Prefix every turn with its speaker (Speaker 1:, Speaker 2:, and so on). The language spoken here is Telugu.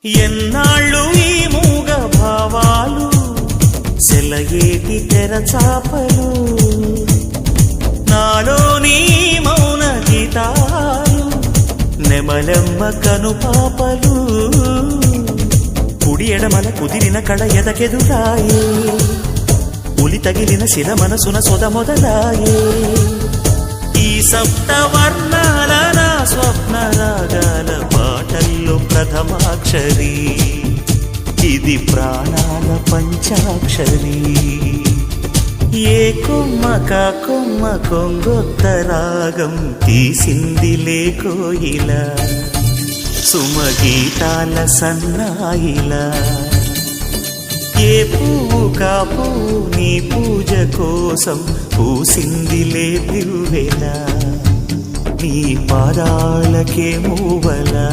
Speaker 1: ఎన్నాళ్ళు ఈ మూగ భావాలు సెలయేటి తెరచాపలు నాలోని మౌన గీతాలు నెమలెమ్మ కనుపాపలు కుడి ఎడమల కుదిరిన కళ ఎదకెదురాయే ఉలి తగిలిన శిల మనసున సొద మొదలాయే ఈ సప్తవర్ణాల నా స్వప్న రాగాల పాటల్లో ప్రథమాక్షరి ఇది ప్రాణాల పంచాక్షరి ఏ కొమ్మక కొమ్మ కొంగొత్త రాగం తీసిందిలే కోయిలా సుమగీతాల సన్నాయిలా ఏ పువ్వు కాపు నీ పూజ కోసం పూసిందిలే దివ్వెలా నీ పాదాలకే మూవలా